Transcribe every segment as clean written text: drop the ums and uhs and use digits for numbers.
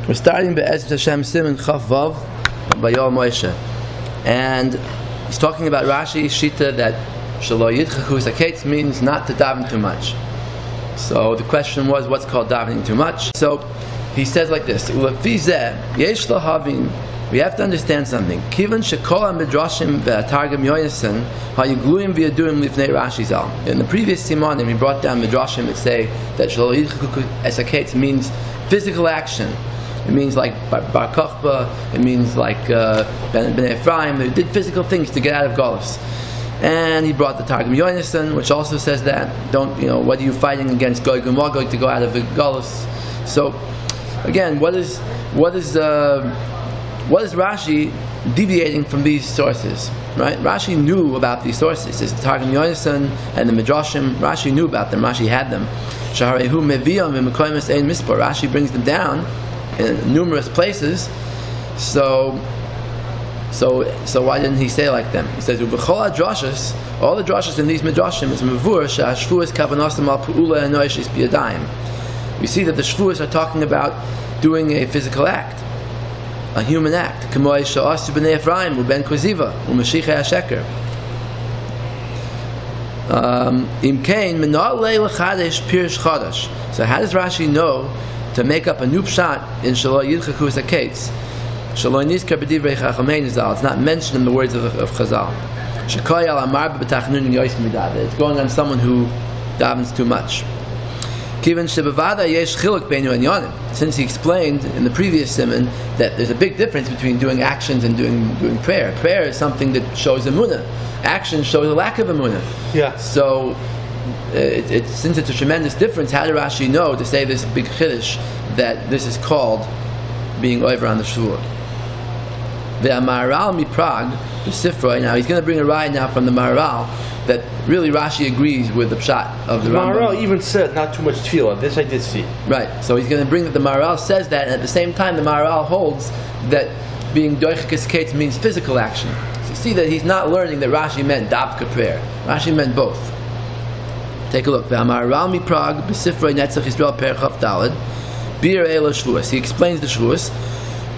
We're starting Be'ez Hashem Siman Chaf Vav Vayoel Moshe, and he's talking about Rashi's shita that Shalo Yidchachu Saketz means not to daven too much. So the question was, what's called davening too much? So he says like this: we have to understand something. Kivan shekol midrashim v'targum yoyesen hayugluim v'yaduim lifnei Rashi zal. In the previous Siman, we brought down midrashim that say that Shalo Yidchachu Saketz means physical action. It means like Bar Kochba, it means like Ben Ephraim. They did physical things to get out of Golus. And he brought the Targum Yonason, which also says that what are you fighting against Gog and Magog to go out of the Golus? So again, what is Rashi deviating from these sources? Right? Rashi knew about these sources. There's the Targum Yonason and the Midrashim. Rashi knew about them. Rashi had them. Shaharehu meviyam v'mekoymes ein mispor. Rashi brings them down in numerous places, so why didn't he say like them? He says, all the drashas in these midrashim is mevur she'ashvuos kavanosam al pu'ula enoishis biyadayim. We see that the shvuos are talking about doing a physical act, a human act. K'moy she'asu b'nei Ephraim u'ben koziva u'mashichei hasheker. Imkein menalei lechadesh pirish chadash. So how does Rashi know to make up a new pshat in Shalo Yidchachu Saketz? Shalo nizkar b'divrei Chachamei Nizal. It's not mentioned in the words of Chazal. Shekoy al amar b'tachnun yoyis midad. It's going on someone who davens too much. Kivan shebevada yesh chiluk beinu and yonim. Since he explained in the previous Siman that there's a big difference between doing actions and doing prayer. Prayer is something that shows emunah. Action shows a lack of emunah. Yeah. So since it's a tremendous difference, how did Rashi know to say this big chiddush that this is called being over on the shul? The Maamar mi Prague, the Sefer. Now he's going to bring a ride now from the Maamar that really Rashi agrees with the pshat of the Rambam. Maamar even said not too much tefillah. This I did see. Right. So he's going to bring that the Maamar says that, and at the same time the Maamar holds that being doichkas kates means physical action. So you see that he's not learning that Rashi meant davka prayer. Rashi meant both. Take a look. Maamar mi Prague, b'sifrei Netzach Yisrael perchav daled, bir ela Shevuos. He explains the Shevuos.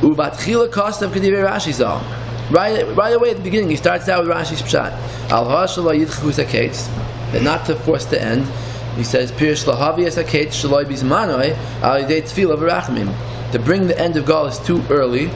Uvatchila kostav k'divrei Rashi zal. Right away at the beginning, he starts out with Rashi's pshat. Al ha'shalo yidchachu saketz, that not to force the end. He says pirish lahavi saketz shaloi bizmanoi al yidei tefillah v'rachamim, to bring the end of Galus too early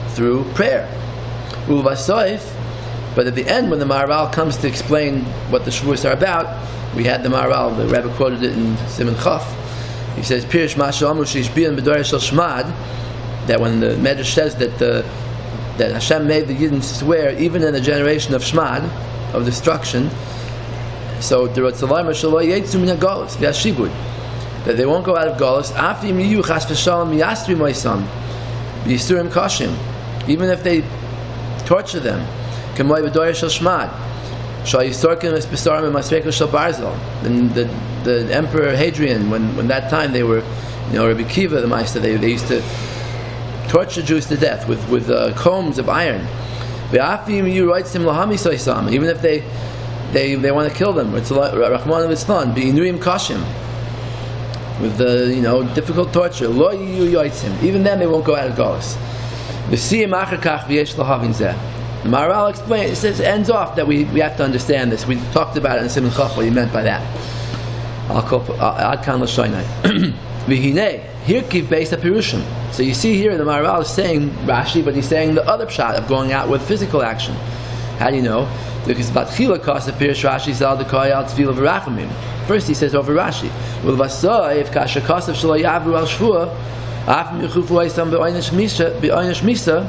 through prayer. Uvasoif. But at the end, when the Maharal comes to explain what the Shevuos are about, we had the Maharal, the Rabbi quoted it in Siman Chaf. He says, Pirish Mashamu Shishbian B'dorei Shel Shmad, that when the Medrash says that Hashem made the Yidden swear even in the generation of Shmad, of destruction, so that they won't go out of Golus, even if they torture them. Then the Emperor Hadrian, when that time they were, Rabbi Kiva the Meister, they used to torture Jews to death with combs of iron. Even if they want to kill them, it's Rahman of Islam, with difficult torture. Even then they won't go out of Golus. The Maharal explains, it says, ends off that we have to understand this. We talked about it in Siman Chaf, what he meant by that. Ad kan l'shoinai. V'hinei, here kiv beis hapirushim. So you see here the Maharal is saying Rashi, but he's saying the other pshat of going out with physical action. How do you know? Because batchila kasa pirish Rashi zal dekoy al tefillah v'rachamim. First he says over Rashi, V'lvasoy kasha kasav shelo yavru al shvua afim yechufu oisam be'oinish misa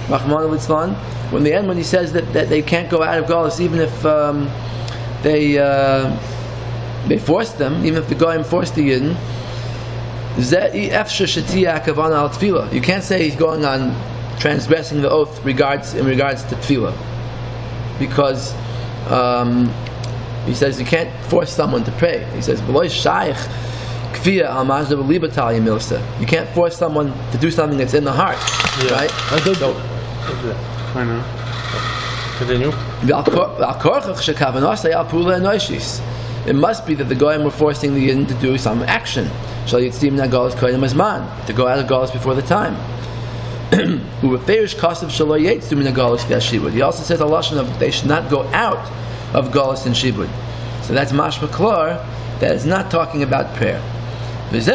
Rahman of Islam. When he says that they can't go out of Golus even if they force them, even if the Goyim force the Yidden, you can't say he's going on transgressing the oath in regards to tefillah, because he says you can't force someone to pray. He says you can't force someone to do something that's in the heart, right? Continue. it must be that the Goyim were forcing the Yidden to do some action. To go out of Galus before the time. He also says a lashon of they should not go out of Galus and Shibud. So that's mashma klar, that is not talking about prayer. That's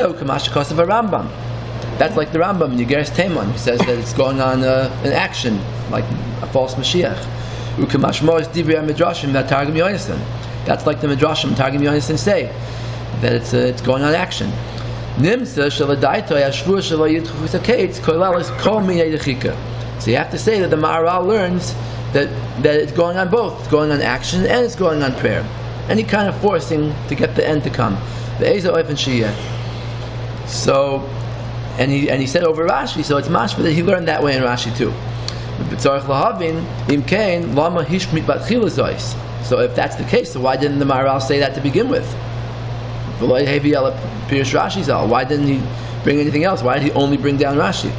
like the Rambam in Yigeres Teman, who says that it's going on an action, like a false Mashiach. That's like the Midrashim Targum Yonasan say, that it's going on action. So you have to say that the Maharal learns that it's going on both. It's going on action and it's going on prayer. Any kind of forcing to get the end to come. So, and he said over Rashi, so it's mashma that he learned that way in Rashi too. So if that's the case, so why didn't the Maharal say that to begin with? Why didn't he bring anything else? Why did he only bring down Rashi?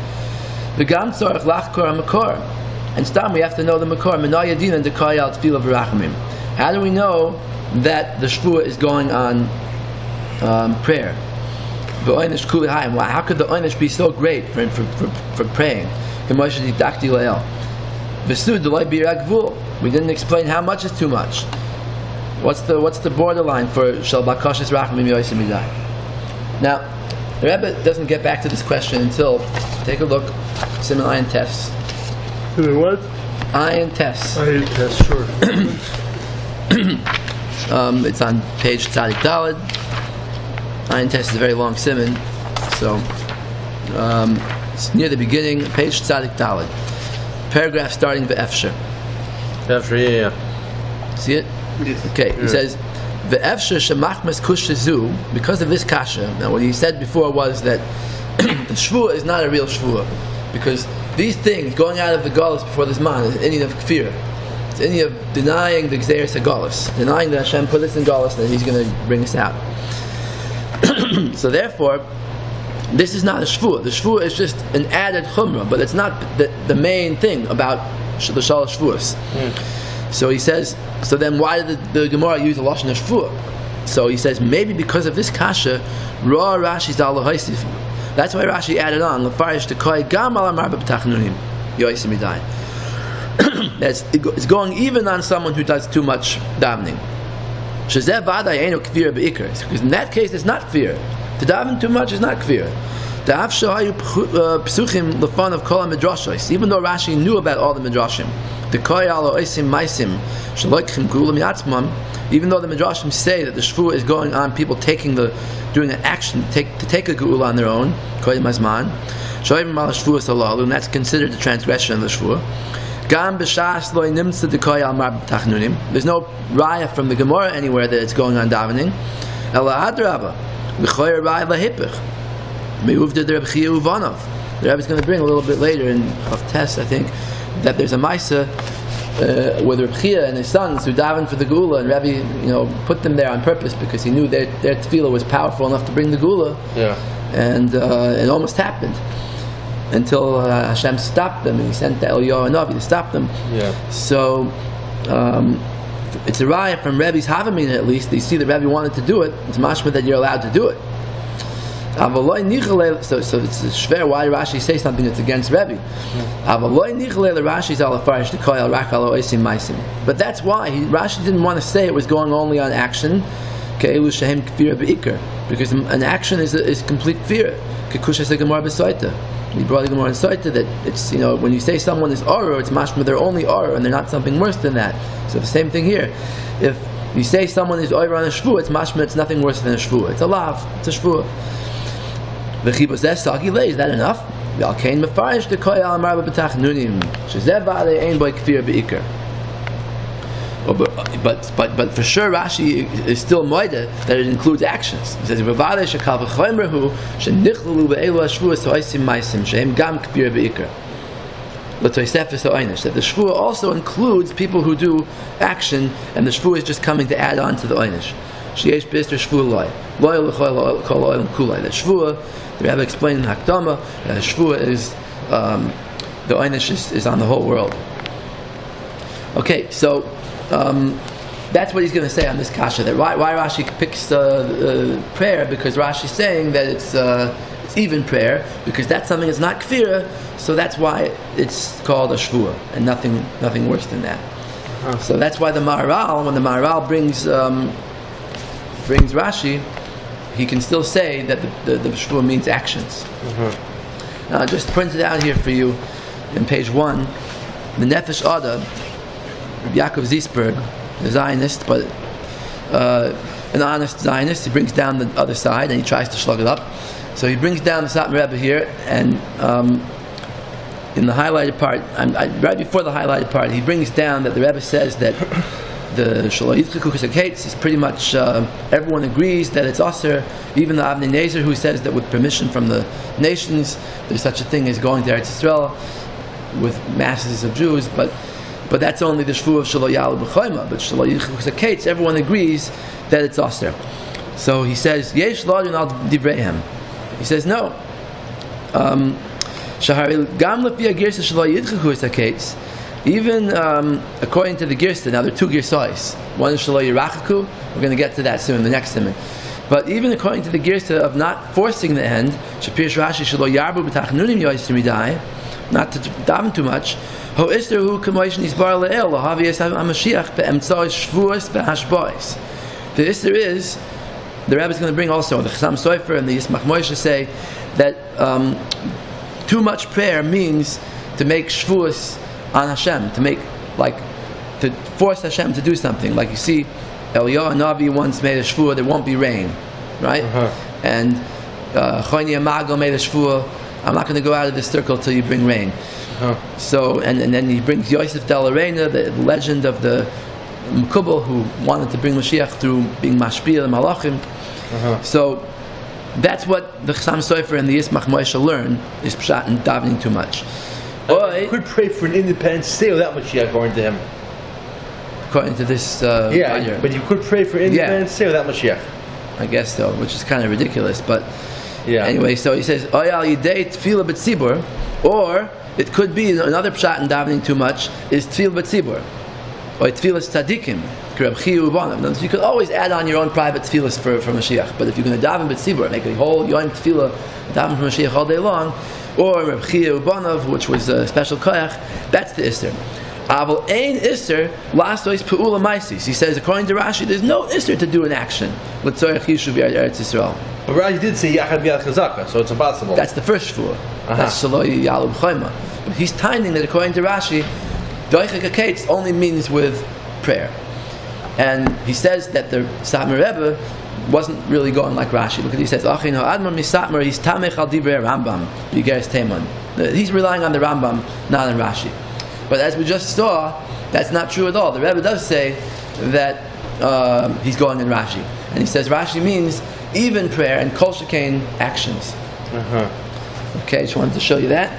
And stam, we have to know the makor. How do we know that the Shevuos is going on prayer? How could the oynish be so great for praying? We didn't explain how much is too much. What's the borderline for shel bakashas rachamim yoysim midai? Now, the Rebbe doesn't get back to this question until, take a look, Siman Ayin Tes. What? Ayin Tes. Ayin Tes, sure. It's on page Tzadik Daled. Ayin Tes is a very long Siman, so it's near the beginning, page Tzadik Daled. Paragraph starting Ve'efsher. Efsher, yeah. See it? Yes. Okay, he says, Ve'efsher shemachmas kush shezu, because of this kasha. Now, what he said before was that the Shevuos is not a real Shevuos, because these things, going out of the Galus before this man, is any of kfir. It's any of denying the Gzeres HaGalus, denying that Hashem put us in Galus and that He's going to bring us out. So therefore, this is not a Shevuos. The Shevuos is just an added chumrah, but it's not the main thing about the Shalosh Shevuos. So he says, so then why did the Gemara use a lashon of Shevuos? So he says, maybe because of this kasha, Ra Rashi's al haisif. That's why Rashi added on Lefarish to Koi Gam al Amar B'Tachnunim Yoisim Midai. It's going even on someone who does too much davening. Shezeh V'adai Eino Kfir B'Ikar. Because in that case, it's not kfir. To daven too much is not kfir. Even though Rashi knew about all the midrashim, even though the midrashim say that the Shevuos is going on people doing an action to take a geula on their own, and that's considered the transgression of the Shevuos. There's no raya from the Gemara anywhere that it's going on davening. The Rabbi is going to bring a little bit later in of Tes, I think, that there's a Maisa with Reb Chia and his sons who davened for the Geula, and Rabbi, put them there on purpose because he knew their tefillah was powerful enough to bring the Geula. Yeah. And it almost happened until Hashem stopped them, and He sent the Eliyahu Navi to stop them. Yeah. So it's a raya from Rabbi's Havamina, at least. They see that Rabbi wanted to do it. It's mashma that you're allowed to do it. So it's shver why Rashi say something that's against Rebbe. But that's why Rashi didn't want to say it was going only on action, because an action is complete fear. He brought the Gemara in Soita that it's when you say someone is Aura, it's mashma they're only Aura and they're not something worse than that. So the same thing here. If you say someone is Aura on a Shevuos, it's mashma it's nothing worse than a Shevuos. It's a lav, it's a Shevuos. Is that enough? But for sure Rashi is still moida that it includes actions. He says that the Shevuos also includes people who do action, and the Shevuos is just coming to add on to the oynish. That Shevuos, the Rabbi explained in Hakdama, that Shevuos is the oynish is on the whole world. Okay, so that's what he's going to say on this kasha. That why Rashi picks prayer, because Rashi's saying that it's even prayer, because that's something that's not kfira, so that's why it's called a shvua, and nothing worse than that. So that's why the Maharal, when the Maharal brings Rashi, he can still say that the shvua means actions. Now I just printed out here for you in page 1, the Nefesh Ada, Yaakov Ziesberg, the Zionist, but an honest Zionist. He brings down the other side and he tries to slug it up. So he brings down the Satmar Rebbe here, and in the highlighted part, right before the highlighted part, he brings down that the Rebbe says that the Shalosh Yitzchak is pretty much everyone agrees that it's Aser. Even the Avnei Nezer, who says that with permission from the nations, there's such a thing as going to Eretz Yisrael with masses of Jews, but that's only the Shvuah of Shelo Yalu B'Choyma. But Shalosh Yitzchak, everyone agrees that it's Aser. So he says, Yesh Lodin al Divreihem. He says, no. Even according to the Girsa, now there are two Girsais. One is Shelo Yirachaku. We're going to get to that soon, the next Siman. But even according to the Girsa of not forcing the end, Shapir Rashi Shelo Yarbu B'Tachnunim Yoyis Midai, not to daven too much. Ho Ister Hu Kamoishin Yisbar Le'el Lohavi Yisrael HaMashiach Be'emtzoi Shevuos Be'Hashbois. The Ister is, the Rebbe is going to bring also, the Chasam Sofer and the Yismach Moshe say that too much prayer means to make Shevuos on Hashem, to force Hashem to do something. Like you see, Eliyahu Navi once made a Shevuah, there won't be rain, right? And Cohen Mago made a Shevuah, I'm not going to go out of this circle till you bring rain. So, and then he brings Yosef Del Arena, the legend of the Mekubal who wanted to bring Mashiach through being Mashpia and Malachim. So that's what the Chasam Sofer and the Yismach Moshe learn, is pshat and davening too much. You could pray for an independent state without Mashiach according to him. According to this yeah, but you could pray for an independent state without Mashiach. I guess so, which is kind of ridiculous, but yeah. Anyway, so he says, Oyal Yidei Tefillah B'Tzibur, or it could be another pshat in davening too much is Tefillah B'Tzibur, or Tefillah Tzadikim. You could always add on your own private tefillahs for Mashiach, but if you're going to daven b'tzibur, make a whole yom tefillah, daven for Mashiach all day long, or Reb Chia Ubanav, which was a special koyach, that's the Ister. Aval ein Ister lasois pe'ula maisis. He says, according to Rashi, there's no Ister to do an action. L'tzorech yishuv Eretz Yisrael. But Rashi did say Yachad B'Yad Chazaka, so it's impossible. That's the first shvuah. That's Shelo Yalu B'Choyma. But he's timing that according to Rashi, Doichek HaKetz only means with prayer. And he says that the Satmar Rebbe wasn't really going like Rashi, because he says, Achin ha'admar misatmar, he's tamech al divrei Rambam, yigeres teman. He's relying on the Rambam, not on Rashi. But as we just saw, that's not true at all. The Rebbe does say that he's going in Rashi. And he says Rashi means even prayer and kol shekain actions. Okay, just wanted to show you that.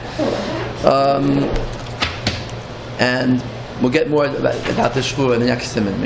And we'll get more about the Shevuah in the next Siman.